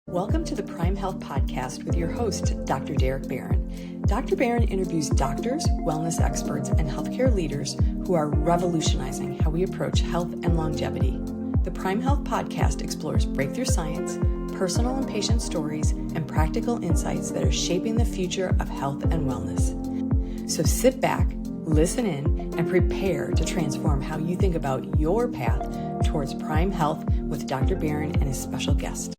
Welcome to the Prime Health Podcast with your host, Dr. Derek Barron. Dr. Barron interviews doctors, wellness experts, and healthcare leaders who are revolutionizing how we approach health and longevity. The Prime Health Podcast explores breakthrough science, personal and patient stories, and practical insights that are shaping the future of health and wellness. So sit back, listen in, and prepare to transform how you think about your path towards Prime Health with Dr. Barron and his special guest.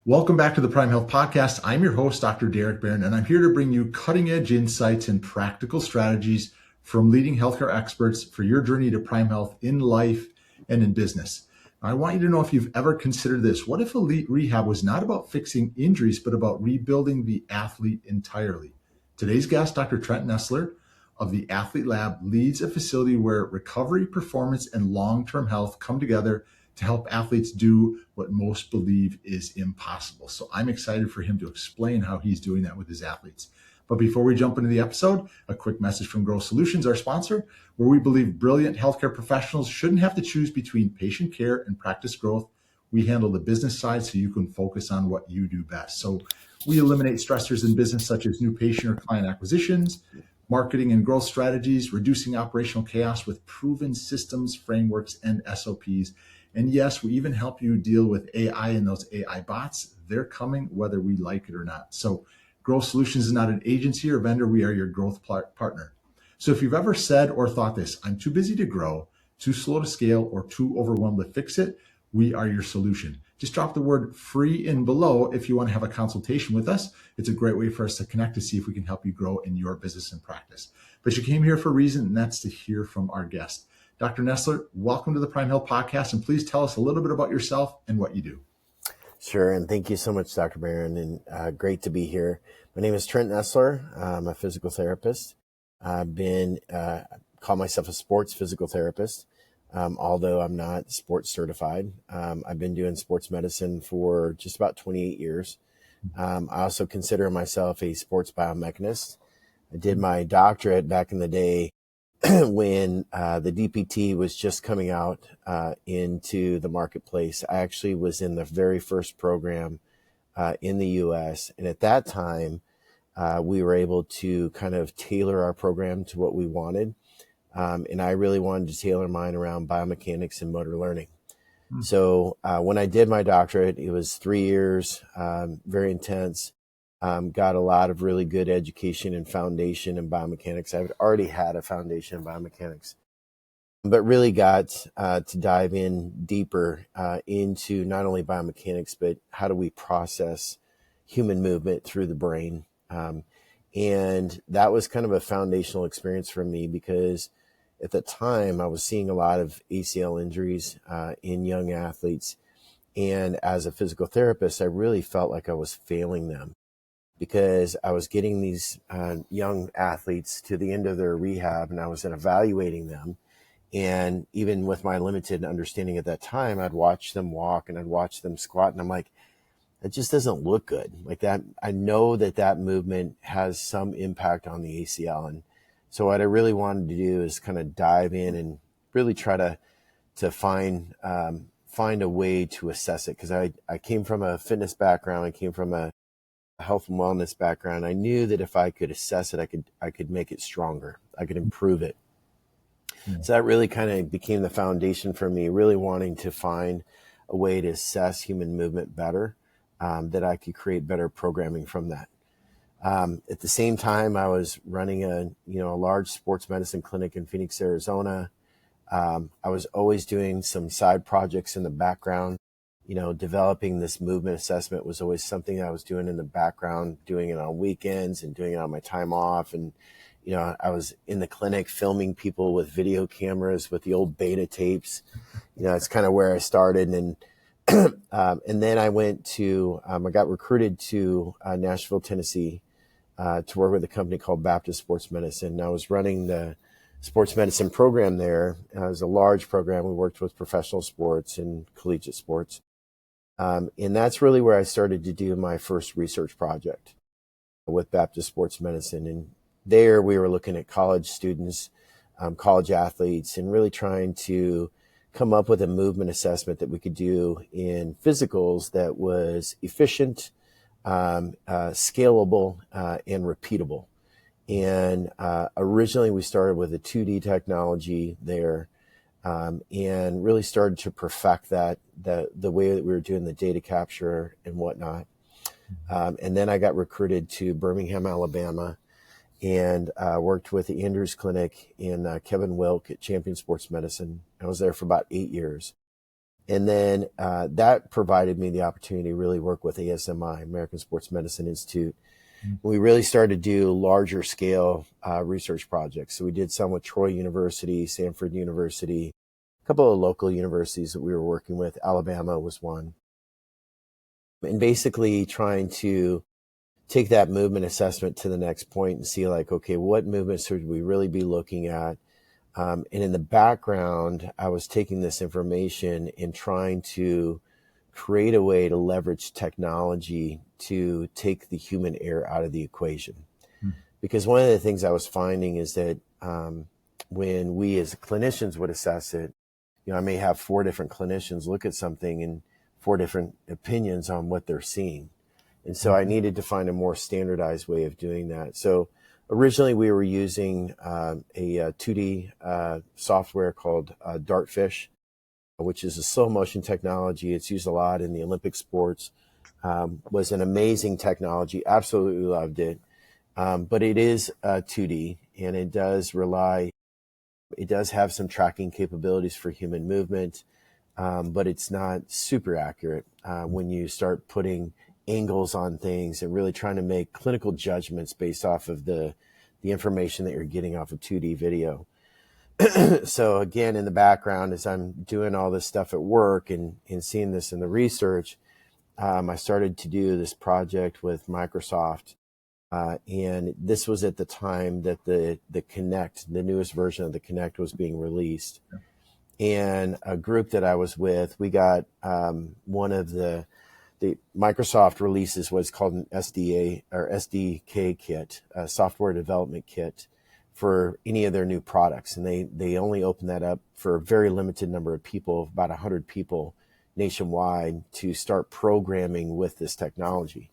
Welcome back to the Prime Health Podcast. I'm your host, Dr. Derek Barron, and I'm here to bring you cutting-edge insights and practical strategies from leading healthcare experts for your journey to Prime Health in life and in business. Now, I want you to know if you've ever considered this. What if elite rehab was not about fixing injuries, but about rebuilding the athlete entirely? Today's guest, Dr. Trent Nessler of the Athlete Lab, leads a facility where recovery, performance, and long-term health come together to help athletes do what most believe is impossible. So I'm excited for him to explain how he's doing that with his athletes. But before we jump into the episode, a quick message from Grow Solutions, our sponsor, where we believe brilliant healthcare professionals shouldn't have to choose between patient care and practice growth. We handle the business side so you can focus on what you do best. So we eliminate stressors in business such as new patient or client acquisitions, marketing and growth strategies, reducing operational chaos with proven systems, frameworks, and SOPs. And yes, we even help you deal with AI and those AI bots. They're coming whether we like it or not. So Growth Solutions is not an agency or vendor. We are your growth partner. So if you've ever said or thought this, I'm too busy to grow, too slow to scale, or too overwhelmed to fix it, we are your solution. Just drop the word free in below if you want to have a consultation with us. It's a great way for us to connect to see if we can help you grow in your business and practice. But you came here for a reason, and that's to hear from our guest. Dr. Nessler, welcome to the Prime Health Podcast, and please tell us a little bit about yourself and what you do. Sure, and thank you so much, Dr. Barron, and great to be here. My name is Trent Nessler. I'm a physical therapist. I've been, call myself a sports physical therapist, although I'm not sports certified. I've been doing sports medicine for just about 28 years. I also consider myself a sports biomechanist. I did my doctorate back in the day when the DPT was just coming out into the marketplace. I actually was in the very first program in the U.S. And at that time, we were able to kind of tailor our program to what we wanted. And I really wanted to tailor mine around biomechanics and motor learning. So when I did my doctorate, it was 3 years, very intense. Got a lot of really good education and foundation in biomechanics. I already had a foundation in biomechanics, but really got to dive in deeper into not only biomechanics, but how do we process human movement through the brain. And that was kind of a foundational experience for me because at the time I was seeing a lot of ACL injuries in young athletes. And as a physical therapist, I really felt like I was failing them, because I was getting these young athletes to the end of their rehab and I was evaluating them. And even with my limited understanding at that time, I'd watch them walk and I'd watch them squat. And I'm like, it just doesn't look good. Like that, I know that movement has some impact on the ACL. And so what I really wanted to do is kind of dive in and really try to find a way to assess it. Because I came from a fitness background. I came from a health and wellness background. I knew that if I could assess it, I could make it stronger. I could improve it. Yeah. So that really kind of became the foundation for me, really wanting to find a way to assess human movement better, that I could create better programming from that. At the same time, I was running a large sports medicine clinic in Phoenix, Arizona. I was always doing some side projects in the background. Developing this movement assessment was always something I was doing in the background, doing it on weekends and doing it on my time off. And, I was in the clinic filming people with video cameras with the old beta tapes. It's kind of where I started. And then I went to, I got recruited to Nashville, Tennessee, to work with a company called Baptist Sports Medicine. And I was running the sports medicine program there. It was a large program. We worked with professional sports and collegiate sports. And that's really where I started to do my first research project with Baptist Sports Medicine. And there we were looking at college students, college athletes, and really trying to come up with a movement assessment that we could do in physicals that was efficient, scalable, and repeatable. And originally we started with a 2D technology there, and really started to perfect the way that we were doing the data capture and whatnot. And then I got recruited to Birmingham, Alabama, and worked with the Andrews Clinic and Kevin Wilk at Champion Sports Medicine. I was there for about 8 years. And then that provided me the opportunity to really work with ASMI, American Sports Medicine Institute. We really started to do larger scale research projects. So we did some with Troy University, Samford University, a couple of local universities that we were working with. Alabama was one. And basically trying to take that movement assessment to the next point and see like, okay, what movements should we really be looking at? And in the background, I was taking this information and trying to create a way to leverage technology to take the human error out of the equation. Because one of the things I was finding is that when we as clinicians would assess it, I may have 4 different clinicians look at something and 4 different opinions on what they're seeing. And so I needed to find a more standardized way of doing that. So originally we were using a 2D software called Dartfish, which is a slow motion technology. It's used a lot in the Olympic sports. Was an amazing technology. Absolutely loved it. But it is 2D, and it does have some tracking capabilities for human movement. But it's not super accurate when you start putting angles on things and really trying to make clinical judgments based off of the information that you're getting off of 2D video. So again, in the background, as I'm doing all this stuff at work and seeing this in the research, I started to do this project with Microsoft. And this was at the time that the Kinect, the newest version of the Kinect, was being released. And a group that I was with, we got one of the Microsoft releases what's called an SDA or SDK kit, a software development kit for any of their new products. And they only open that up for a very limited number of people, about 100 people nationwide, to start programming with this technology.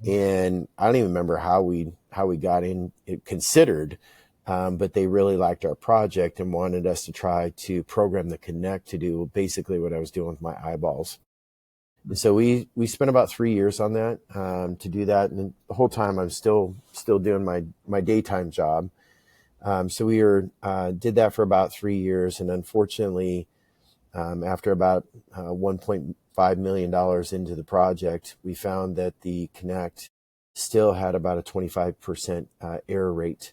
And I don't even remember how we got in it considered, but they really liked our project and wanted us to try to program the Kinect to do basically what I was doing with my eyeballs. And so we spent about 3 years on that, to do that. And the whole time I'm still doing my daytime job. So we did that for about 3 years. And unfortunately, after about $1.5 million into the project, we found that the Kinect still had about a 25% error rate.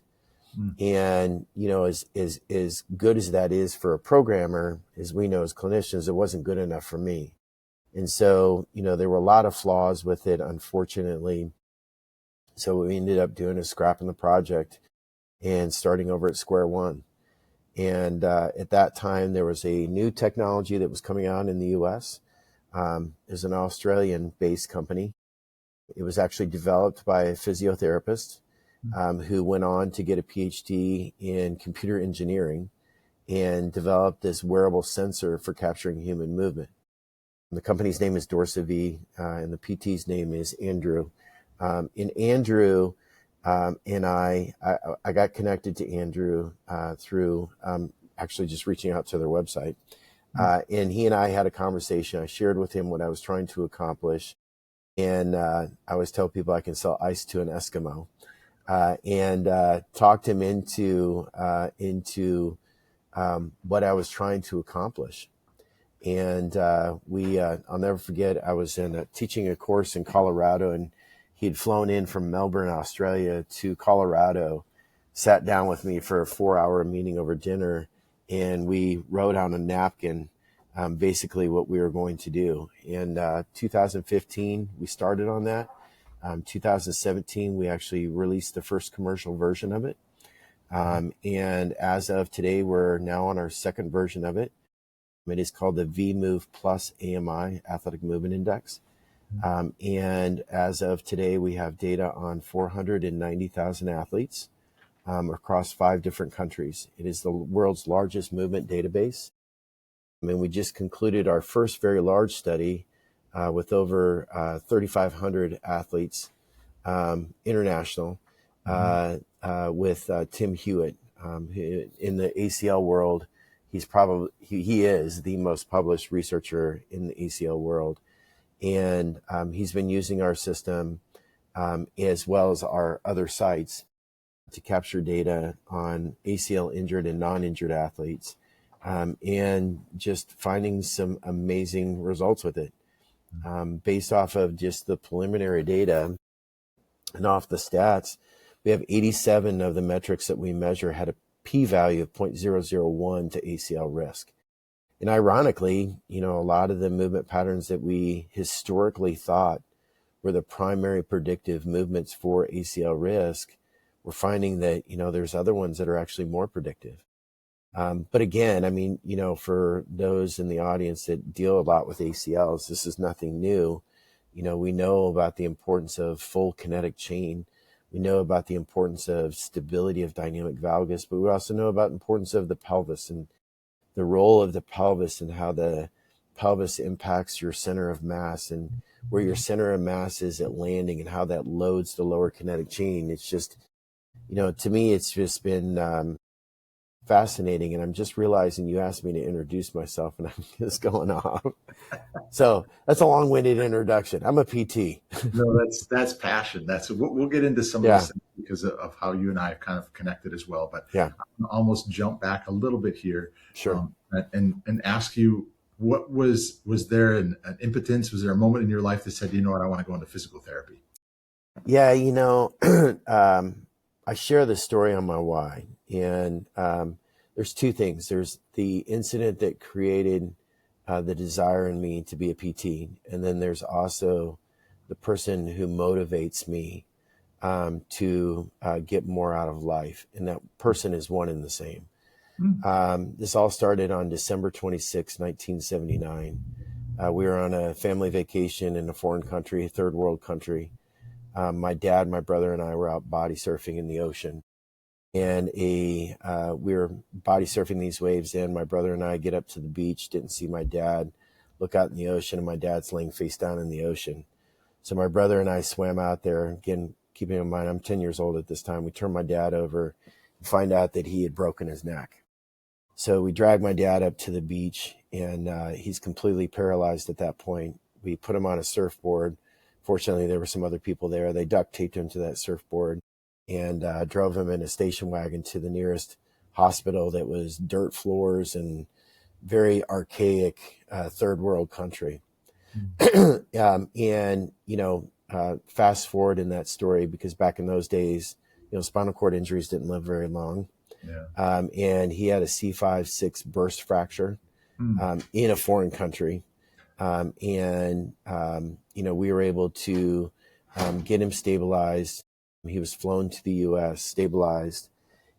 And, as good as that is for a programmer, as we know as clinicians, it wasn't good enough for me. And so, there were a lot of flaws with it, unfortunately. So what we ended up doing is scrapping the project and starting over at square one. And at that time, there was a new technology that was coming out in the U.S. There's an Australian-based company. It was actually developed by a physiotherapist who went on to get a PhD in computer engineering and developed this wearable sensor for capturing human movement. The company's name is DorsaV, and the PT's name is Andrew. And Andrew and I got connected to Andrew through actually just reaching out to their website. And he and I had a conversation. I shared with him what I was trying to accomplish. And I always tell people I can sell ice to an Eskimo. And talked him into what I was trying to accomplish. And I'll never forget, I was teaching a course in Colorado, and he'd flown in from Melbourne, Australia to Colorado, sat down with me for a 4-hour meeting over dinner, and we wrote on a napkin basically what we were going to do. In 2015, we started on that. 2017, we actually released the first commercial version of it. And as of today, we're now on our second version of it. It is called the V-Move Plus AMI, Athletic Movement Index. And as of today, we have data on 490,000 athletes across 5 different countries. It is the world's largest movement database. And we just concluded our first very large study with over 3,500 athletes, international, with Tim Hewitt. In the ACL world, he is the most published researcher in the ACL world. And he's been using our system as well as our other sites to capture data on ACL injured and non-injured athletes, and just finding some amazing results with it. Based off of just the preliminary data and off the stats, we have 87 of the metrics that we measure had a p-value of 0.001 to ACL risk. And ironically, a lot of the movement patterns that we historically thought were the primary predictive movements for ACL risk, we're finding that, there's other ones that are actually more predictive. But again, for those in the audience that deal a lot with ACLs, this is nothing new. We know about the importance of full kinetic chain. We know about the importance of stability of dynamic valgus, but we also know about the importance of the pelvis and the role of the pelvis and how the pelvis impacts your center of mass and where your center of mass is at landing and how that loads the lower kinetic chain. It's just, to me, it's just been fascinating. And I'm just realizing you asked me to introduce myself and I'm just going off. So that's a long-winded introduction. I'm a PT. No, that's passion. We'll get into some of this because of how you and I have kind of connected as well. But I'm gonna almost jump back a little bit here, Sure. And ask you, what was there an impotence? Was there a moment in your life that said, I want to go into physical therapy? Yeah, I share this story on my why, and there's two things. There's the incident that created the desire in me to be a PT. And then there's also the person who motivates me to get more out of life. And that person is one and the same. This all started on December 26, 1979. We were on a family vacation in a foreign country, a third world country. My dad, my brother, and I were out body surfing in the ocean. And we were body surfing these waves in. My brother and I get up to the beach, didn't see my dad, look out in the ocean, and my dad's laying face down in the ocean. So my brother and I swam out there. Again, keeping in mind, I'm 10 years old at this time. We turn my dad over and find out that he had broken his neck. So we drag my dad up to the beach, and he's completely paralyzed at that point. We put him on a surfboard. Fortunately, there were some other people there. They duct taped him to that surfboard and drove him in a station wagon to the nearest hospital that was dirt floors and very archaic third world country. Fast forward in that story, because back in those days, spinal cord injuries didn't live very long. Yeah. And he had a C5-6 burst fracture in a foreign country. We were able to get him stabilized. He was flown to the U.S., stabilized.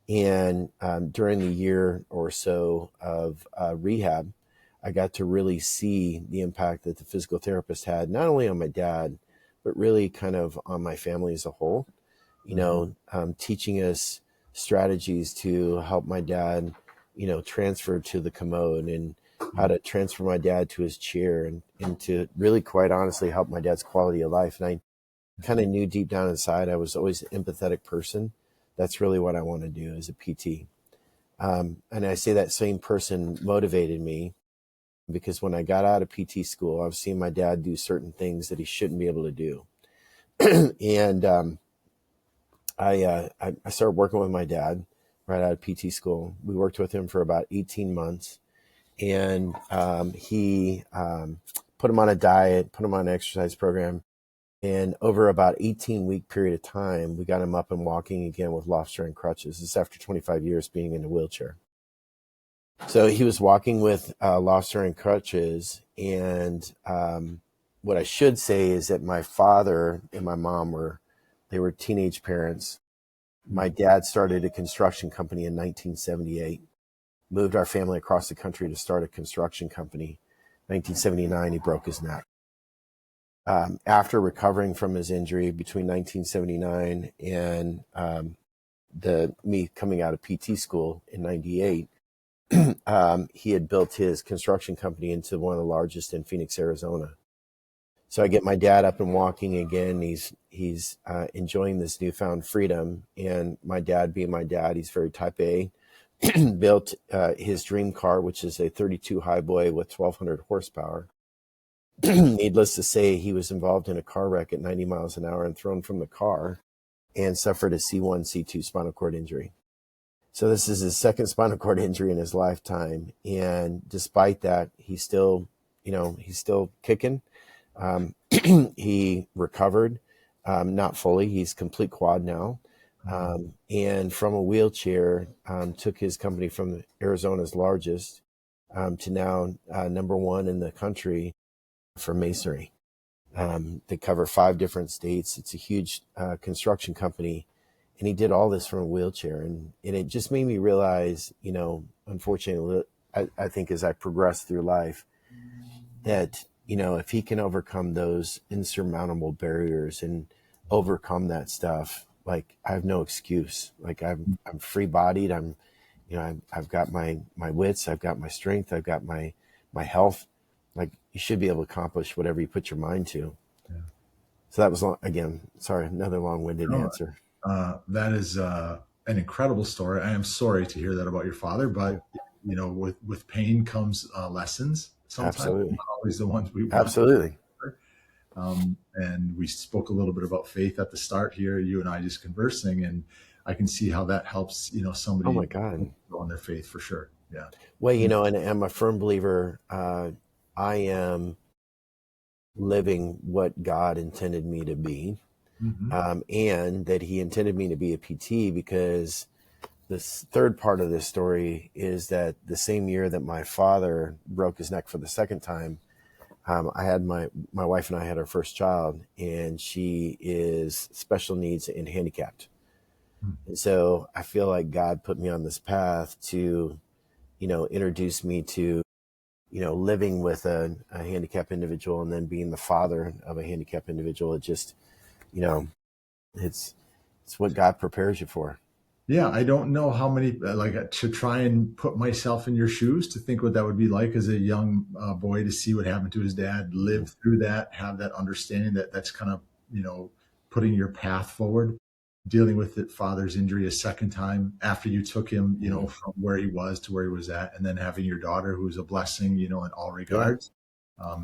And during the year or so of rehab, I got to really see the impact that the physical therapist had, not only on my dad, but really kind of on my family as a whole, teaching us strategies to help my dad, transfer to the commode and how to transfer my dad to his chair and to really, quite honestly, help my dad's quality of life. And I kind of knew deep down inside I was always an empathetic person. That's really what I want to do as a PT. And I say that same person motivated me because when I got out of PT school, I was seeing my dad do certain things that he shouldn't be able to do. And I started working with my dad right out of PT school. We worked with him for about 18 months. And he put him on a diet, put him on an exercise program. And over about 18-week period of time, we got him up and walking again with lobster and crutches. This is after 25 years being in a wheelchair. So he was walking with lobster and crutches. And what I should say is that my father and my mom were teenage parents. My dad started a construction company in 1978, moved our family across the country to start a construction company. 1979, he broke his neck. After recovering from his injury between 1979 and me coming out of PT school in 98, he had built his construction company into one of the largest in Phoenix, Arizona. So I get my dad up and walking again. He's enjoying this newfound freedom. And my dad, being my dad, he's very type A, built his dream car, which is a 32 Highboy with 1,200 horsepower. Needless to say, he was involved in a car wreck at 90 miles an hour and thrown from the car and suffered a C1, C2 spinal cord injury. So this is his second spinal cord injury in his lifetime. And despite that, he's still kicking. He recovered, not fully. He's complete quad now. And from a wheelchair, took his company from Arizona's largest to now number one in the country for masonry. They cover 5 different states. It's a huge construction company. And he did all this from a wheelchair. And it just made me realize, unfortunately, I think as I progress through life, that, if he can overcome those insurmountable barriers and overcome that stuff, like, I have no excuse. Like, I'm free bodied. I've got my wits. I've got my strength. I've got my health. Like, you should be able to accomplish whatever you put your mind to. Yeah. So that was another long-winded answer. That is an incredible story. I am sorry to hear that about your father, but with pain comes lessons. Sometimes Absolutely. Not always the ones we want. Absolutely. And we spoke a little bit about faith at the start here, you and I just conversing, and I can see how that helps, somebody Oh my God. go on their faith for sure. Yeah. Well, and I'm a firm believer. I am living what God intended me to be. Mm-hmm. And that he intended me to be a PT, because this third part of this story is that the same year that my father broke his neck for the second time, I had my wife and I had our first child, and she is special needs and handicapped. Mm-hmm. And so I feel like God put me on this path to, introduce me to, living with a handicapped individual, and then being the father of a handicapped individual. It just, it's what God prepares you for. Yeah. I don't know how many, to try and put myself in your shoes to think what that would be like as a young boy, to see what happened to his dad, live through that, have that understanding that that's kind of, putting your path forward, dealing with the father's injury a second time after you took him, from where he was to where he was at, and then having your daughter, who's a blessing, in all regards. Yeah.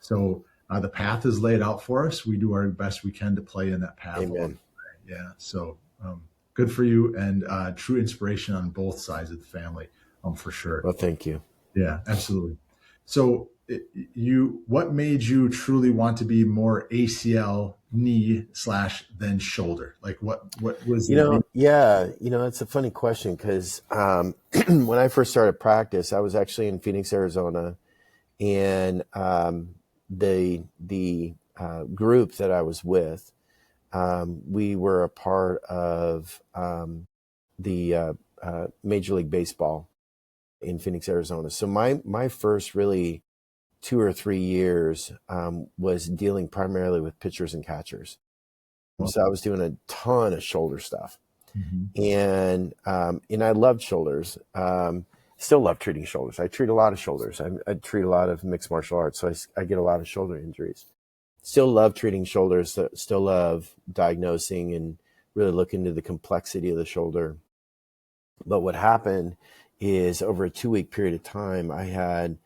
So the path is laid out for us. We do our best we can to play in that path. Amen. Yeah. So good for you, and true inspiration on both sides of the family, for sure. Well, thank you. Yeah, absolutely. So what made you truly want to be more ACL knee / than shoulder? Like what was, it's a funny question, because when I first started practice, I was actually in Phoenix, Arizona, and the group that I was with, we were a part of the Major League Baseball in Phoenix, Arizona. So my first really 2 or 3 years was dealing primarily with pitchers and catchers. Wow. So I was doing a ton of shoulder stuff. Mm-hmm. And I loved shoulders. Still love treating shoulders. I treat a lot of shoulders. I treat a lot of mixed martial arts, so I get a lot of shoulder injuries. Still love treating shoulders. Still love diagnosing and really look into the complexity of the shoulder. But what happened is, over a 2-week period of time, I had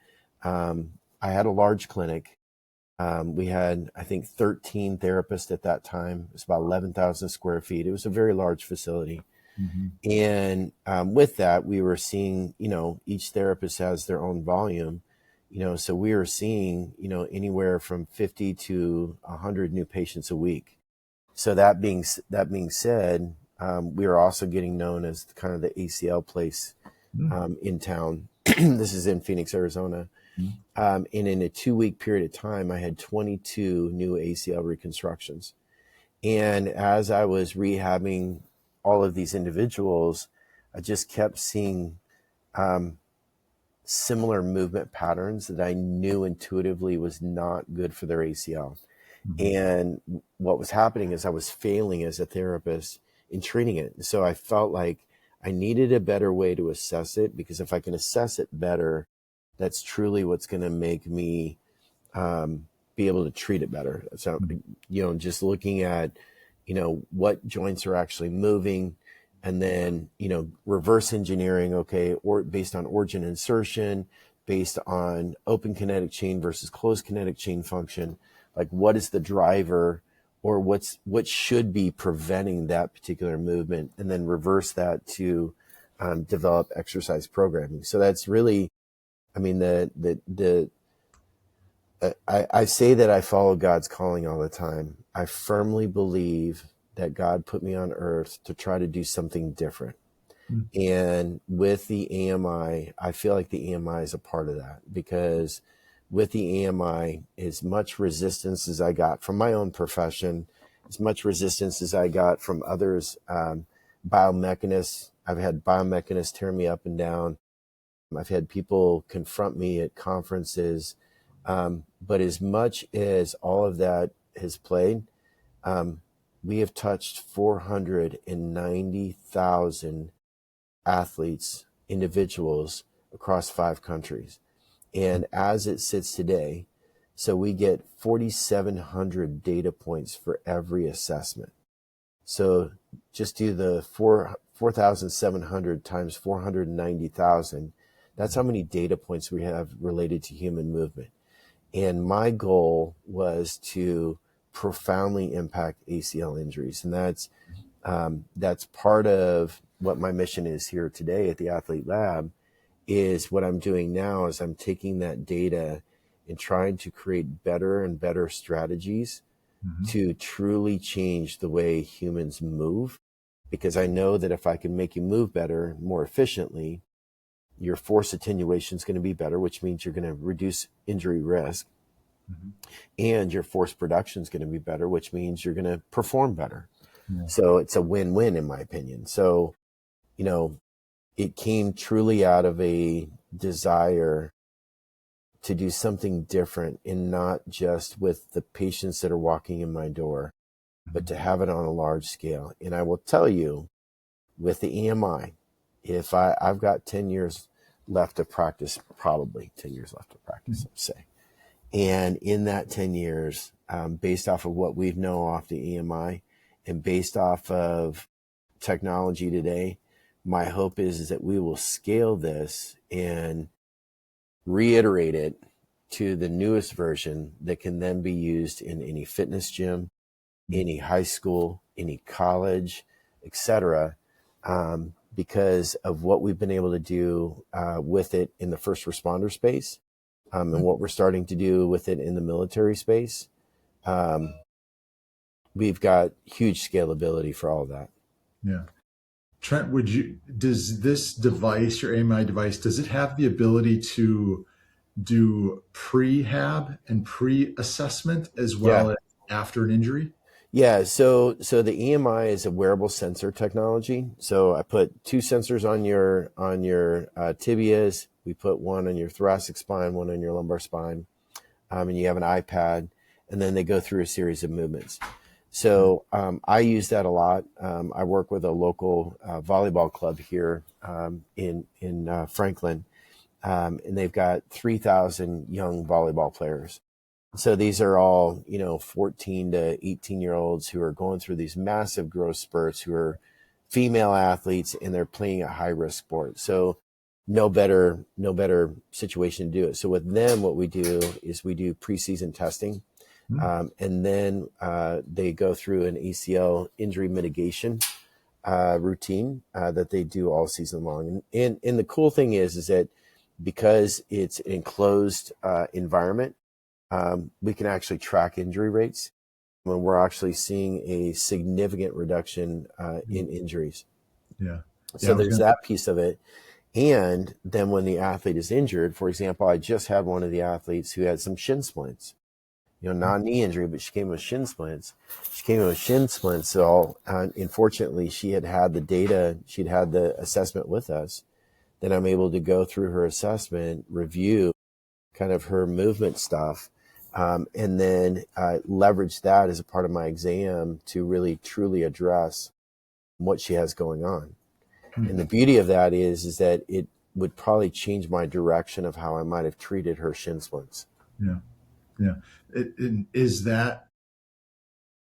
a large clinic. We had, I think, 13 therapists at that time. It was about 11,000 square feet. It was a very large facility. Mm-hmm. And with that, we were seeing, each therapist has their own volume, so we were seeing, anywhere from 50 to 100 new patients a week. So that being said, we were also getting known as kind of the ACL place in town. This is in Phoenix, Arizona. And in a 2-week period of time, I had 22 new ACL reconstructions. And as I was rehabbing all of these individuals, I just kept seeing similar movement patterns that I knew intuitively was not good for their ACL. Mm-hmm. And what was happening is I was failing as a therapist in treating it. So I felt like I needed a better way to assess it, because if I can assess it better, that's truly what's going to make me be able to treat it better. So, just looking at, what joints are actually moving, and then, reverse engineering, okay, or based on origin insertion, based on open kinetic chain versus closed kinetic chain function, like what is the driver, or what should be preventing that particular movement, and then reverse that to develop exercise programming. So that's really, I mean, I say that I follow God's calling all the time. I firmly believe that God put me on earth to try to do something different. And with the AMI, I feel like the AMI is a part of that, because with the AMI, as much resistance as I got from my own profession, as much resistance as I got from others, biomechanists, I've had biomechanists tear me up and down. I've had people confront me at conferences. But as much as all of that has played, we have touched 490,000 athletes, individuals across 5 countries. And as it sits today, so we get 4,700 data points for every assessment. So just do the 4,700 times 490,000. That's how many data points we have related to human movement. And my goal was to profoundly impact ACL injuries. And that's part of what my mission is here today at the Athlete Lab. Is what I'm doing now is I'm taking that data and trying to create better and better strategies to truly change the way humans move. Because I know that if I can make you move better, more efficiently, your force attenuation is going to be better, which means you're going to reduce injury risk. And your force production is going to be better, which means you're going to perform better. So it's a win-win, in my opinion. So, it came truly out of a desire to do something different, and not just with the patients that are walking in my door, but to have it on a large scale. And I will tell you, with the EMI, if I've got 10 years left of practice, probably 10 years left of practice, I'd say. And in that 10 years, based off of what we know off the EMI and based off of technology today, my hope is that we will scale this and reiterate it to the newest version that can then be used in any fitness gym, any high school, any college, etc. Because of what we've been able to do with it in the first responder space, and what we're starting to do with it in the military space. We've got huge scalability for all of that. Yeah. Trent, does this device, your AMI device, does it have the ability to do prehab and pre-assessment as well as after an injury? Yeah, so the EMI is a wearable sensor technology. So I put 2 sensors on your tibias. We put one on your thoracic spine, one on your lumbar spine, and you have an iPad, and then they go through a series of movements. So I use that a lot. I work with a local volleyball club here in Franklin, and they've got 3,000 young volleyball players. So these are all, 14 to 18-year-olds who are going through these massive growth spurts, who are female athletes, and they're playing a high-risk sport. So no better situation to do it. So with them, what we do is we do preseason testing. And then they go through an ACL injury mitigation routine that they do all season long. And the cool thing is that because it's an enclosed environment, we can actually track injury rates when we're actually seeing a significant reduction in injuries. So there's that piece of it. And then when the athlete is injured, for example, I just had one of the athletes who had some shin splints. Not knee injury, but she came with shin splints. So unfortunately, she had the data, she'd had the assessment with us. Then I'm able to go through her assessment, review kind of her movement stuff, and then leverage that as a part of my exam to really truly address what she has going on. And the beauty of that is that it would probably change my direction of how I might have treated her shin splints. Yeah. Yeah. Is that,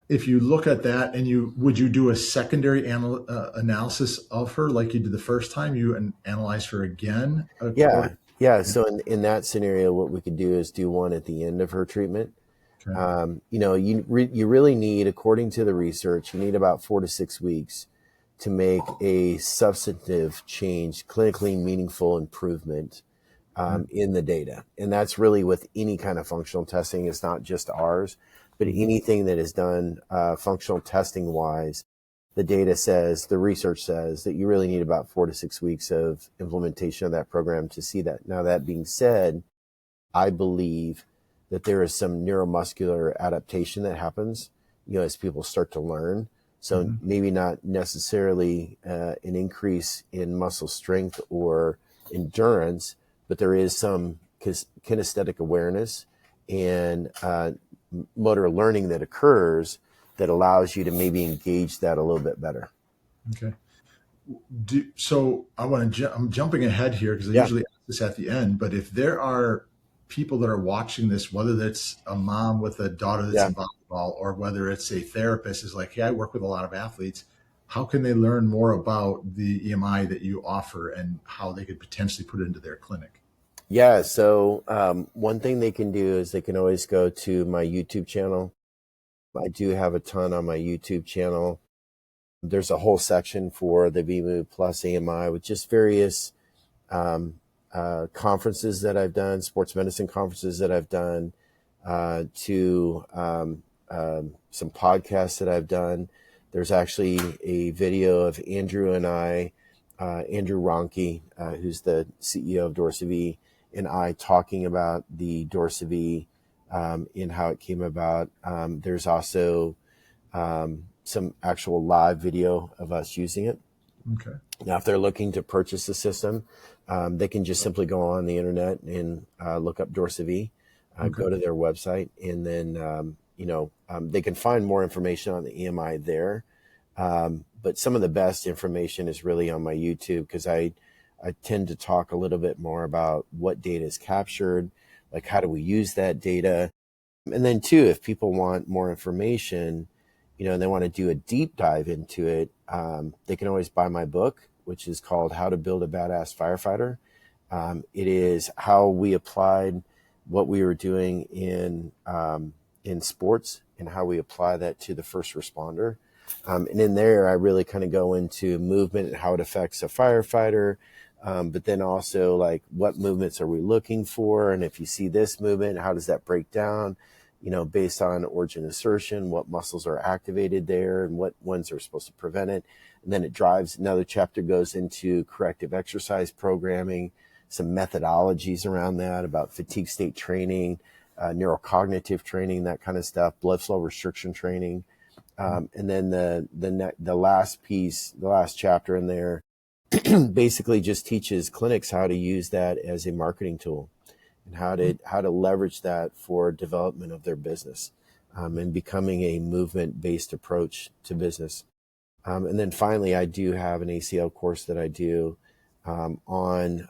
if you look at that and would you do a secondary analysis of her like you did the first time? You analyze her again? Yeah. Yeah. So in that scenario, what we could do is do one at the end of her treatment. Okay. You really need, according to the research, you need about 4 to 6 weeks to make a substantive change, clinically meaningful improvement in the data. And that's really with any kind of functional testing. It's not just ours, but anything that is done functional testing wise. The data says, the research says that you really need about 4 to 6 weeks of implementation of that program to see that. Now, that being said, I believe that there is some neuromuscular adaptation that happens, as people start to learn. So maybe not necessarily an increase in muscle strength or endurance, but there is some kinesthetic awareness and motor learning that occurs that allows you to maybe engage that a little bit better. Okay. So I'm jumping ahead here because I usually ask this at the end, but if there are people that are watching this, whether that's a mom with a daughter that's in volleyball or whether it's a therapist is like, hey, I work with a lot of athletes. How can they learn more about the EMI that you offer and how they could potentially put it into their clinic? Yeah. So one thing they can do is they can always go to my YouTube channel. I do have a ton on my YouTube channel. There's a whole section for the VMove Plus AMI with just various conferences that I've done, sports medicine conferences that I've done, to some podcasts that I've done. There's actually a video of Andrew and I, Andrew Ronke, who's the CEO of DorsV, and I talking about the DorsV and how it came about. There's also some actual live video of us using it. Okay. Now, if they're looking to purchase the system, they can just simply go on the internet and look up DorsV, go to their website, and then, they can find more information on the EMI there. But some of the best information is really on my YouTube because I tend to talk a little bit more about what data is captured, like how do we use that data. And then too, if people want more information, and they want to do a deep dive into it, they can always buy my book, which is called How to Build a Badass Firefighter. It is how we applied what we were doing in sports and how we apply that to the first responder. And in there, I really kind of go into movement and how it affects a firefighter, but then also like what movements are we looking for? And if you see this movement, how does that break down? Based on origin assertion, what muscles are activated there and what ones are supposed to prevent it. And then another chapter goes into corrective exercise programming, some methodologies around that about fatigue state training, neurocognitive training, that kind of stuff, blood flow restriction training. And then the last piece, the last chapter in there basically just teaches clinics how to use that as a marketing tool. And how to leverage that for development of their business, and becoming a movement-based approach to business. And then finally, I do have an ACL course that I do on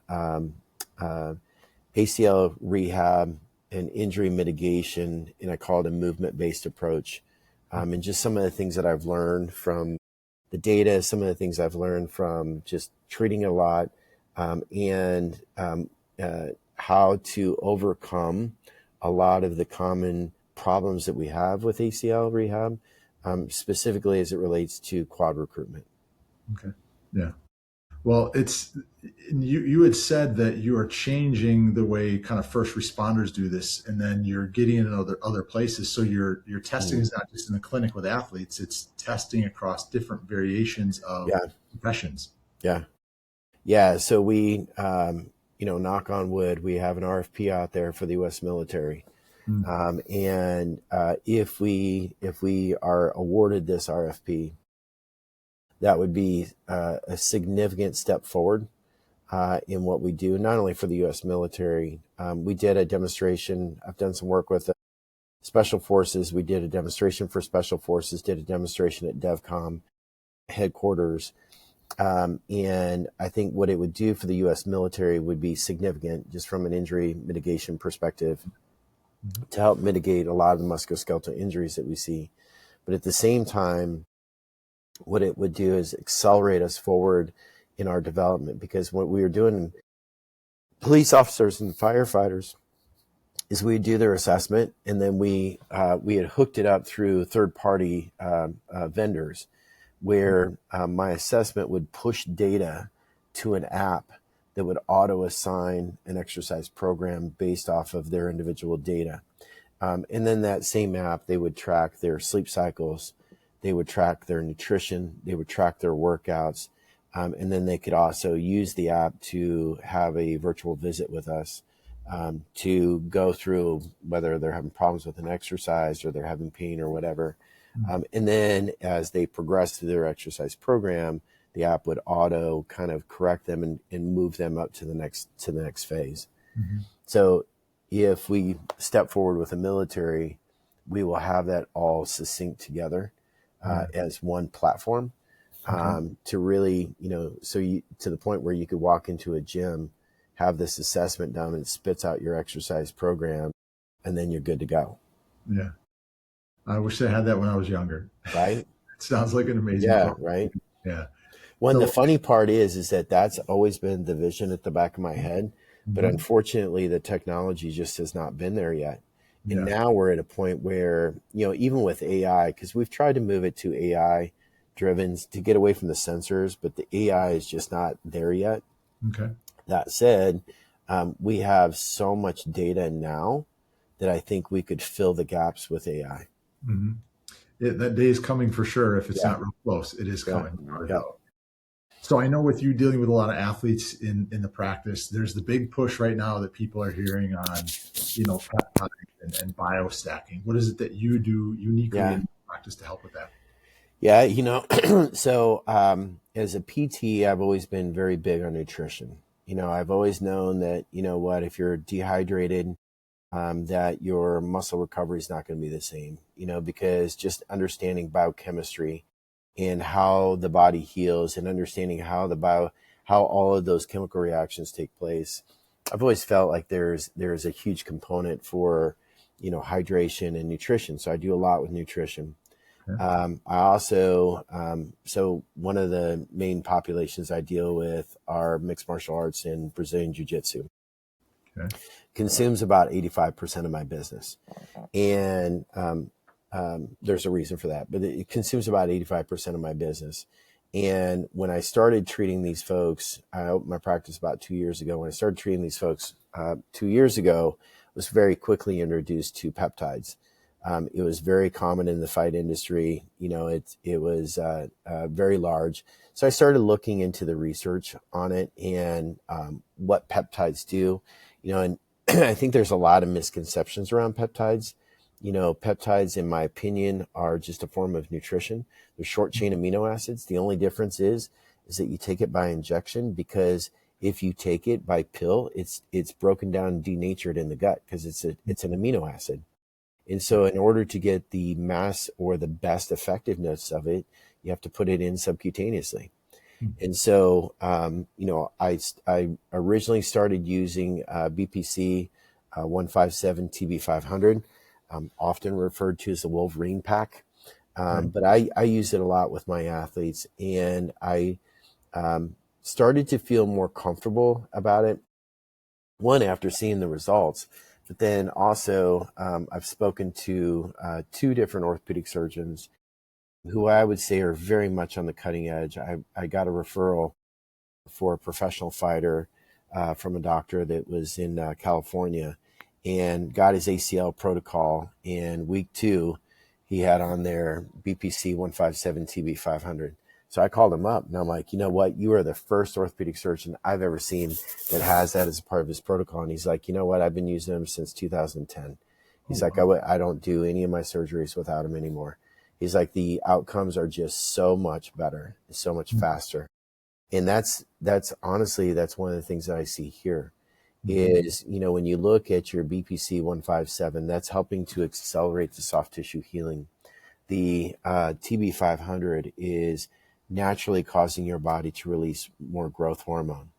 ACL rehab and injury mitigation, and I call it a movement-based approach. And just some of the things that I've learned from the data, some of the things I've learned from just treating a lot, and how to overcome a lot of the common problems that we have with ACL rehab, specifically as it relates to quad recruitment. Okay. Yeah. Well, you had said that you are changing the way kind of first responders do this, and then you're getting it in other places. So your testing is not just in the clinic with athletes; it's testing across different variations of professions. Yeah. So we, knock on wood, we have an RFP out there for the U.S. military. And if we are awarded this RFP, that would be a significant step forward in what we do, not only for the U.S. military. We did a demonstration. I've done some work with Special Forces. We did a demonstration for Special Forces, did a demonstration at DevCom headquarters. And I think what it would do for the U.S. military would be significant just from an injury mitigation perspective to help mitigate a lot of the musculoskeletal injuries that we see. But at the same time, what it would do is accelerate us forward in our development, because what we were doing, police officers and firefighters, is we do their assessment, and then we had hooked it up through third-party vendors, where my assessment would push data to an app that would auto-assign an exercise program based off of their individual data. And then that same app, they would track their sleep cycles, they would track their nutrition, they would track their workouts, and then they could also use the app to have a virtual visit with us to go through whether they're having problems with an exercise or they're having pain or whatever. And then as they progress through their exercise program, the app would auto kind of correct them and move them up to the next phase. So if we step forward with the military, we will have that all succinct together as one platform to really, to the point where you could walk into a gym, have this assessment done, and it spits out your exercise program, and then you're good to go. Yeah. I wish I had that when I was younger. Right? It sounds like an amazing program. Right? Yeah. Well, the funny part is that that's always been the vision at the back of my head, but unfortunately the technology just has not been there yet. And now we're at a point where, even with AI, because we've tried to move it to AI driven to get away from the sensors, but the AI is just not there yet. Okay. That said, we have so much data now that I think we could fill the gaps with AI. That day is coming for sure. If it's not real close, it is coming. So I know with you dealing with a lot of athletes in the practice, there's the big push right now that people are hearing on, peptides and biostacking. What is it that you do uniquely in practice to help with that? Yeah, so as a PT, I've always been very big on nutrition. I've always known that, if you're dehydrated, that your muscle recovery is not going to be the same, because just understanding biochemistry and how the body heals and understanding how all of those chemical reactions take place. I've always felt like there's a huge component for, hydration and nutrition. So I do a lot with nutrition. I also, so one of the main populations I deal with are mixed martial arts and Brazilian Jiu-Jitsu. Consumes about 85% of my business. And there's a reason for that, but it consumes about 85% of my business. And when I started treating these folks, I opened my practice about 2 years ago. When I started treating these folks 2 years ago, I was very quickly introduced to peptides. It was very common in the fight industry. It was very large. So I started looking into the research on it and what peptides do. And I think there's a lot of misconceptions around peptides. Peptides, in my opinion, are just a form of nutrition. They're short chain amino acids. The only difference is that you take it by injection, because if you take it by pill, it's broken down and denatured in the gut because it's an amino acid. And so in order to get the mass or the best effectiveness of it, you have to put it in subcutaneously. And so, I originally started using BPC 157 TB500, often referred to as the Wolverine pack. But I use it a lot with my athletes, and I started to feel more comfortable about it. One, after seeing the results, but then also I've spoken to 2 different orthopedic surgeons who I would say are very much on the cutting edge. I got a referral for a professional fighter from a doctor that was in California, and got his ACL protocol. And week 2, he had on there BPC 157 TB500. So I called him up and I'm like, you know what? You are the first orthopedic surgeon I've ever seen that has that as a part of his protocol. And he's like, you know what? I've been using them since 2010. He's like, I don't do any of my surgeries without them anymore. He's like, the outcomes are just so much better, so much faster. And that's honestly, that's one of the things that I see here is, when you look at your BPC 157, that's helping to accelerate the soft tissue healing. The TB500 is naturally causing your body to release more growth hormone.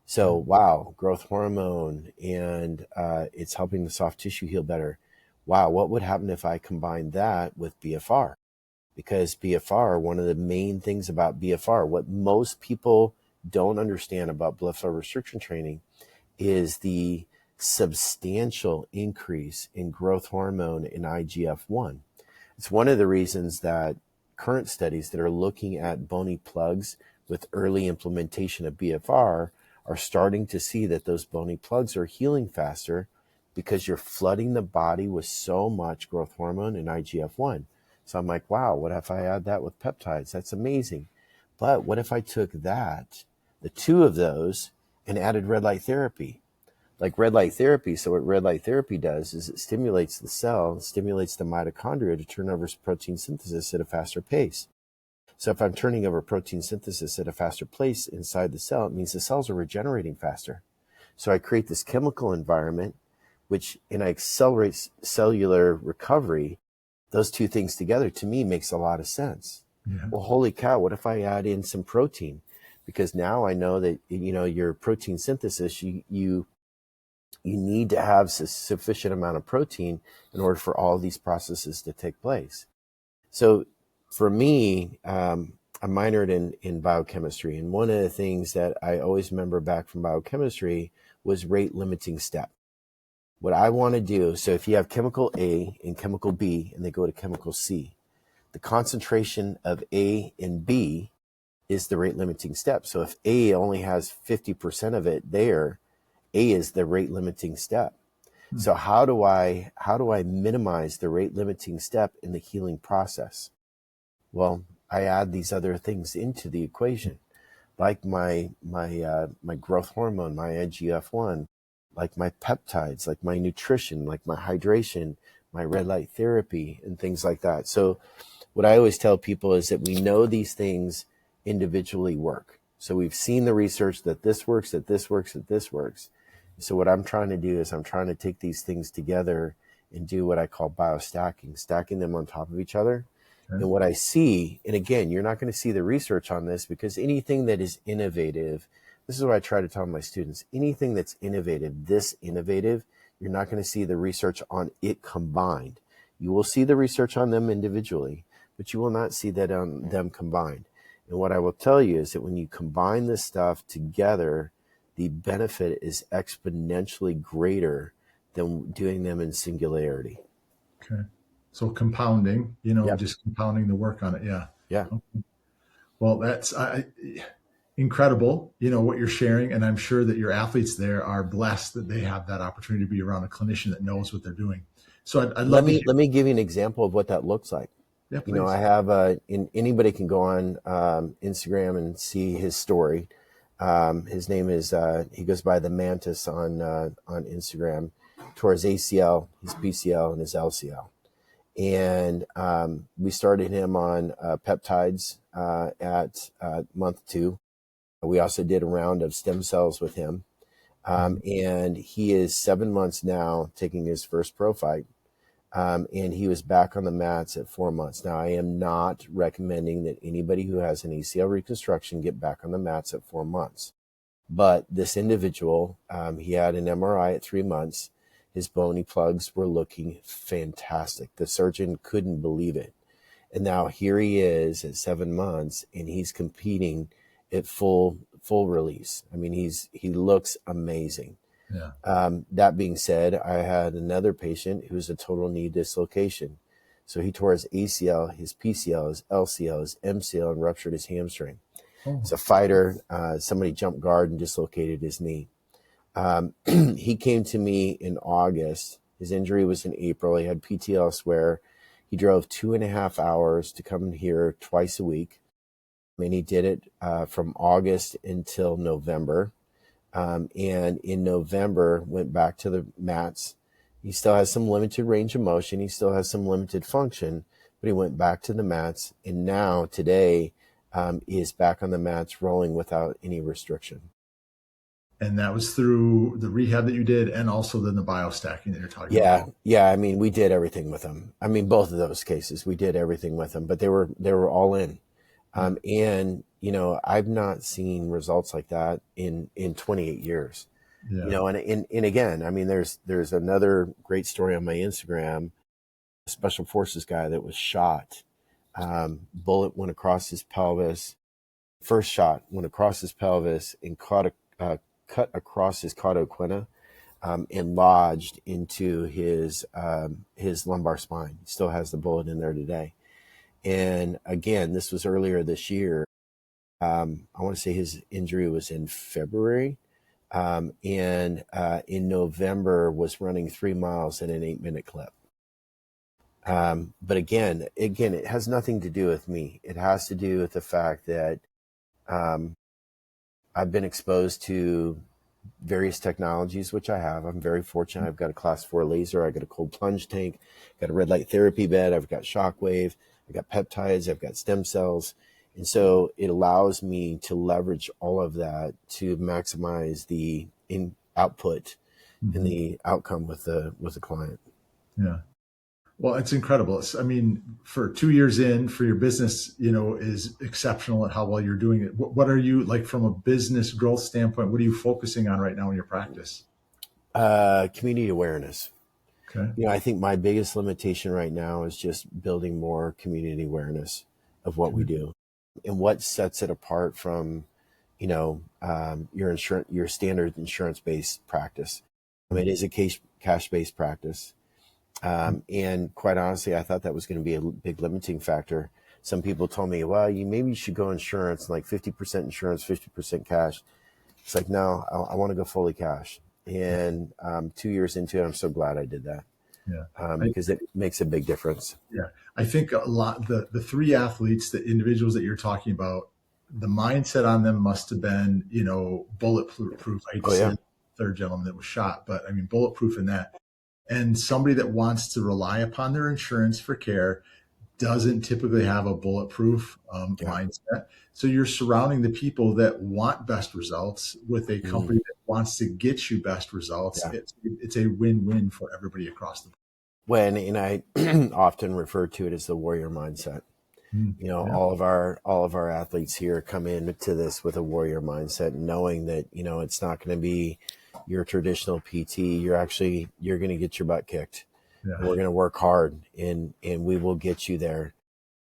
So, wow, growth hormone, and it's helping the soft tissue heal better. Wow, what would happen if I combined that with BFR? Because BFR, one of the main things about BFR, what most people don't understand about blood flow restriction training is the substantial increase in growth hormone in IGF-1. It's one of the reasons that current studies that are looking at bony plugs with early implementation of BFR are starting to see that those bony plugs are healing faster because you're flooding the body with so much growth hormone and IGF-1. So I'm like, wow, what if I add that with peptides? That's amazing. But what if I took that, the two of those, and added red light therapy? Like red light therapy. So what red light therapy does is it stimulates the cell, stimulates the mitochondria to turn over protein synthesis at a faster pace. So if I'm turning over protein synthesis at a faster pace inside the cell, it means the cells are regenerating faster. So I create this chemical environment, and I accelerate cellular recovery. Those two things together, to me, makes a lot of sense. Yeah. Well, holy cow, what if I add in some protein? Because now I know that, your protein synthesis, you need to have sufficient amount of protein in order for all these processes to take place. So for me, I minored in biochemistry. And one of the things that I always remember back from biochemistry was rate limiting step. What I want to do, so if you have chemical A and chemical B and they go to chemical C, the concentration of A and B is the rate limiting step. So if A only has 50% of it there, A is the rate limiting step. So how do I minimize the rate limiting step in the healing process? Well, I add these other things into the equation, like my growth hormone, my IGF-1, like my peptides, like my nutrition, like my hydration, my red light therapy, and things like that. So what I always tell people is that we know these things individually work. So we've seen the research that this works, that this works, that this works. So what I'm trying to do is I'm trying to take these things together and do what I call biostacking, stacking them on top of each other. Okay. And what I see, and again, you're not going to see the research on this because anything that is innovative, this is what I try to tell my students, anything that's innovative, you're not going to see the research on it combined. You will see the research on them individually, but you will not see that on them combined. And what I will tell you is that when you combine this stuff together, the benefit is exponentially greater than doing them in singularity. Okay. So compounding, just compounding the work on it. Yeah. Yeah. Okay. Well, that's incredible, what you're sharing. And I'm sure that your athletes there are blessed that they have that opportunity to be around a clinician that knows what they're doing. So I'd love let me give you an example of what that looks like. Yeah, please. I have anybody can go on Instagram and see his story. His name is he goes by the Mantis on Instagram. Tore his ACL, his PCL, and his LCL, and we started him on peptides at month 2. We also did a round of stem cells with him, and he is 7 months now, taking his first pro fight. And he was back on the mats at 4 months. Now, I am not recommending that anybody who has an ACL reconstruction get back on the mats at 4 months. But this individual, he had an MRI at 3 months. His bony plugs were looking fantastic. The surgeon couldn't believe it. And now here he is at 7 months, and he's competing at full release. I mean, he looks amazing. Yeah. That being said, I had another patient who was a total knee dislocation. So he tore his ACL, his PCL, his LCL, his MCL, and ruptured his hamstring. Oh. As a fighter, somebody jumped guard and dislocated his knee. He came to me in August. His injury was in April. He had PT elsewhere. He drove 2.5 hours to come here twice a week. And he did it from August until November. And in November, went back to the mats. He still has some limited range of motion. He still has some limited function, but he went back to the mats. And now today is back on the mats rolling without any restriction. And that was through the rehab that you did and also then the biostacking that you're talking about. Yeah. I mean, we did everything with him. I mean, both of those cases, we did everything with him, but they were all in. And, I've not seen results like that in 28 years, Yeah. and again, I mean, there's another great story on my Instagram, a special forces guy that was shot. Bullet went across his pelvis. First shot went across his pelvis and cut across his cauda and lodged into his lumbar spine. He still has the bullet in there today. And again, this was earlier this year. I want to say his injury was in February, and in November was running 3 miles in an 8-minute clip. But again, it has nothing to do with me. It has to do with the fact that I've been exposed to various technologies, which I have. I'm very fortunate. I've got a class 4 laser. I've got a cold plunge tank, got a red light therapy bed. I've got shockwave. I've got peptides. I've got stem cells. And so it allows me to leverage all of that to maximize the output and the outcome with the client. Yeah. Well, it's incredible. I mean, for 2 years in, for your business, is exceptional at how well you're doing it. What are you like from a business growth standpoint? What are you focusing on right now in your practice? Community awareness. Okay. I think my biggest limitation right now is just building more community awareness of what we do and what sets it apart from, your standard insurance-based practice. I mean, it is a cash-based practice. And quite honestly, I thought that was going to be a big limiting factor. Some people told me, well, maybe you should go insurance, like 50% insurance, 50% cash. It's like, no, I want to go fully cash. And 2 years into it, I'm so glad I did that. Yeah. Because it makes a big difference. Yeah. I think a lot, the 3 athletes, the individuals that you're talking about, the mindset on them must have been, bulletproof. I just said the third gentleman that was shot, but I mean, bulletproof in that. And somebody that wants to rely upon their insurance for care doesn't typically have a bulletproof mindset. So you're surrounding the people that want best results with a company that wants to get you best results. Yeah. It's a win-win for everybody across the board. And I often refer to it as the warrior mindset. All of our athletes here come into this with a warrior mindset, knowing that, it's not going to be your traditional PT. You're going to get your butt kicked. Yeah. And we're going to work hard and we will get you there.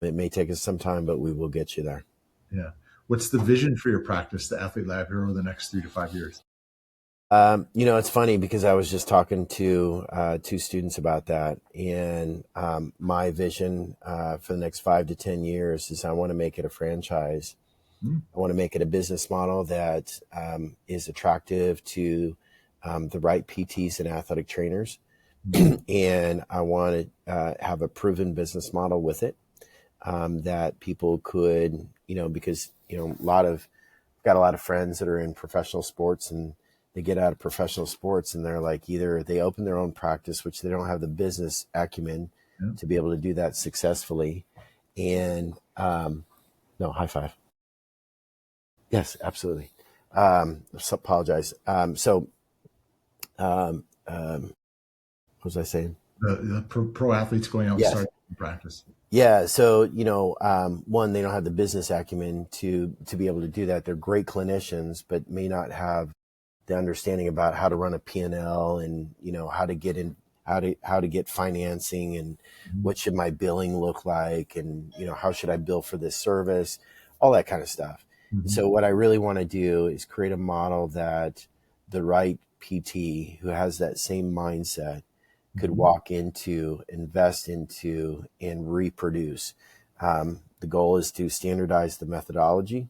It may take us some time, but we will get you there. Yeah. What's the vision for your practice, the Athlete Lab, here over the next 3 to 5 years? It's funny because I was just talking to 2 students about that, and my vision for the next 5 to 10 years is I want to make it a franchise. I want to make it a business model that is attractive to the right PTs and athletic trainers, and I want to have a proven business model with it that people could, because got a lot of friends that are in professional sports, and they get out of professional sports and they're like, either they open their own practice, which they don't have the business acumen to be able to do that successfully. And no, high five. Yes, absolutely. Apologize. What was I saying? The pro athletes going out and starting practice. Yeah. So, one, they don't have the business acumen to be able to do that. They're great clinicians, but may not have the understanding about how to run a P&L and, how to get financing and what should my billing look like and, how should I bill for this service, all that kind of stuff. So what I really want to do is create a model that the right PT who has that same mindset could walk into, invest into, and reproduce. The goal is to standardize the methodology,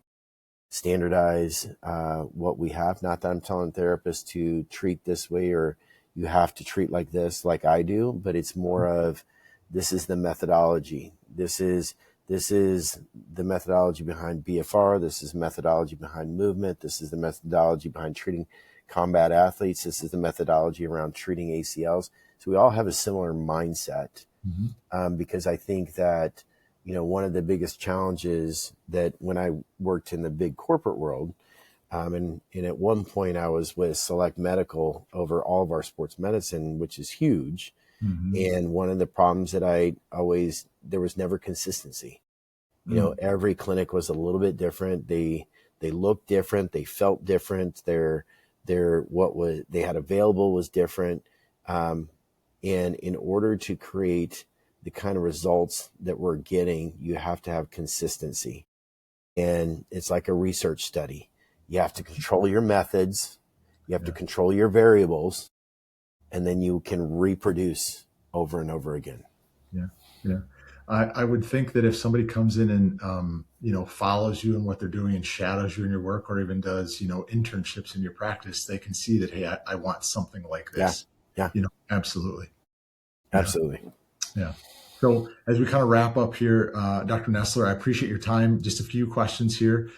standardize what we have. Not that I'm telling therapists to treat this way or you have to treat like this, like I do, but it's more of, this is the methodology. This is the methodology behind BFR. This is methodology behind movement. This is the methodology behind treating combat athletes. This is the methodology around treating ACLs. So we all have a similar mindset because I think that, one of the biggest challenges that when I worked in the big corporate world, and at one point I was with Select Medical over all of our sports medicine, which is huge. And one of the problems that there was never consistency. Every clinic was a little bit different. They looked different. They felt different. What was they had available was different. And in order to create the kind of results that we're getting, you have to have consistency. And it's like a research study. You have to control your methods. You have to control your variables, and then you can reproduce over and over again. Yeah. Yeah. I would think that if somebody comes in and, follows you in what they're doing and shadows you in your work, or even does, internships in your practice, they can see that, hey, I want something like this. Yeah. Absolutely. Absolutely. Yeah. So as we kind of wrap up here, Dr. Nessler, I appreciate your time. Just a few questions here.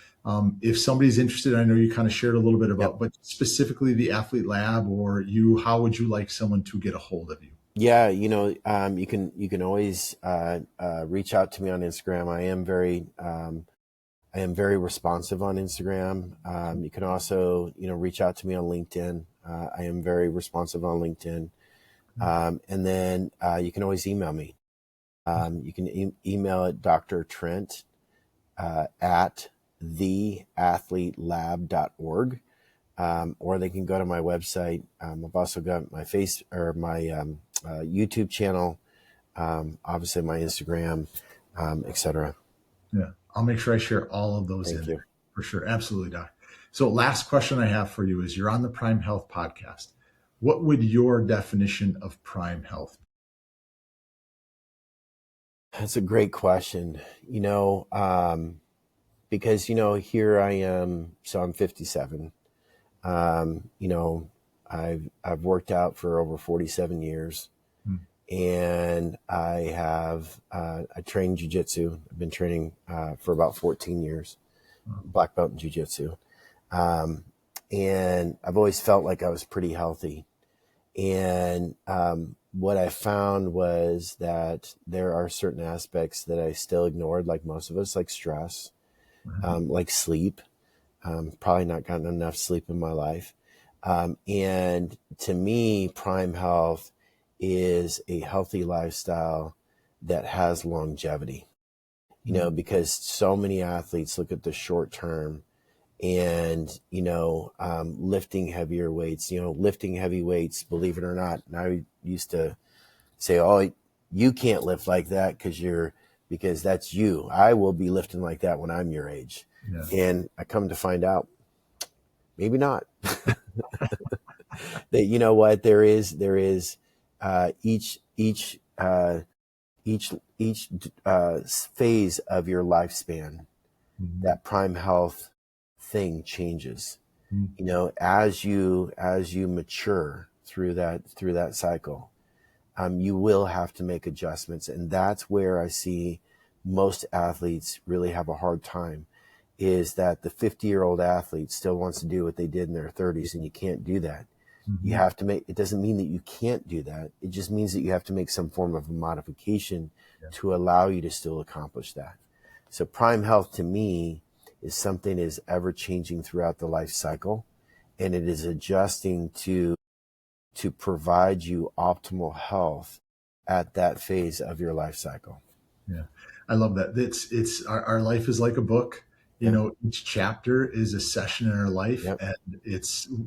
If somebody's interested, I know you kind of shared a little bit about, but specifically the Athlete Lab or you, how would you like someone to get a hold of you? Yeah, you can always reach out to me on Instagram. I am very responsive on Instagram. You can also, reach out to me on LinkedIn. I am very responsive on LinkedIn. And then you can always email me. You can email at Dr. Trent at theathletelab.org. Or they can go to my website. I've also got my YouTube channel, obviously my Instagram, etc. Yeah, I'll make sure I share all of those in there for sure. Absolutely, Doc. So last question I have for you is, you're on the Prime Health podcast. What would your definition of Prime Health be? That's a great question. Because, here I am, so I'm 57. I've worked out for over 47 years, and I trained jiu-jitsu. I've been training for about 14 years, black belt in jiu-jitsu. And I've always felt like I was pretty healthy. And what I found was that there are certain aspects that I still ignored, like most of us, like stress, like sleep. Probably not gotten enough sleep in my life. And to me, Prime Health is a healthy lifestyle that has longevity, because so many athletes look at the short term and, lifting heavier weights, lifting heavy weights, believe it or not. And I used to say, oh, you can't lift like that because that's you. I will be lifting like that when I'm your age. Yeah. And I come to find out, maybe not. That, you know what, there is each phase of your lifespan, that Prime Health thing changes. As you mature through that cycle, you will have to make adjustments, and that's where I see most athletes really have a hard time. Is that the 50-year-old athlete still wants to do what they did in their 30s, and you can't do that. You have to it doesn't mean that you can't do that. It just means that you have to make some form of a modification to allow you to still accomplish that. So Prime Health to me is something that is ever changing throughout the life cycle, and it is adjusting to provide you optimal health at that phase of your life cycle. Yeah. I love that. It's our life is like a book. Each chapter is a session in our life, and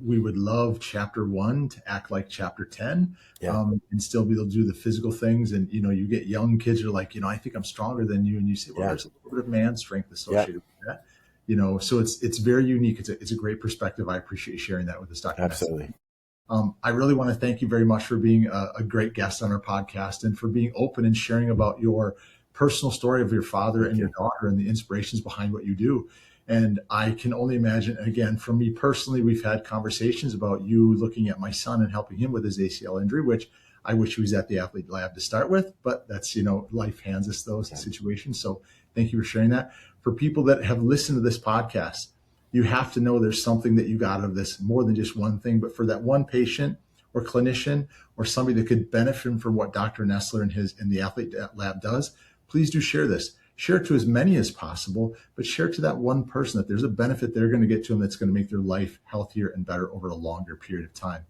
we would love chapter 1 to act like chapter 10, and still be able to do the physical things. And, you get young kids who are like, I think I'm stronger than you. And you say, well, there's a little bit of man strength associated with that, so it's very unique. It's a great perspective. I appreciate you sharing that with us, Dr. Absolutely. I really want to thank you very much for being a great guest on our podcast, and for being open and sharing about your personal story of your father and your daughter and the inspirations behind what you do. And I can only imagine, again, for me personally, we've had conversations about you looking at my son and helping him with his ACL injury, which I wish he was at the Athlete Lab to start with, but that's, life hands us those situations. So thank you for sharing that. For people that have listened to this podcast, you have to know there's something that you got out of this, more than just one thing. But for that one patient or clinician or somebody that could benefit from what Dr. Nessler and the Athlete Lab does, please do share this. Share it to as many as possible, but share it to that one person that there's a benefit they're going to get to them that's going to make their life healthier and better over a longer period of time.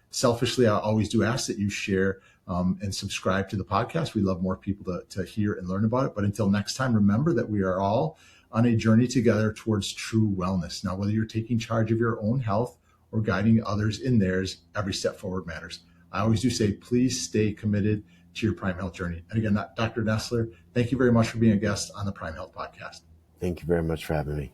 Selfishly, I always do ask that you share and subscribe to the podcast. We love more people to hear and learn about it. But until next time, remember that we are all on a journey together towards true wellness. Now, whether you're taking charge of your own health or guiding others in theirs, every step forward matters. I always do say, please stay committed to your Prime Health journey. And again, Dr. Nessler, thank you very much for being a guest on the Prime Health Podcast. Thank you very much for having me.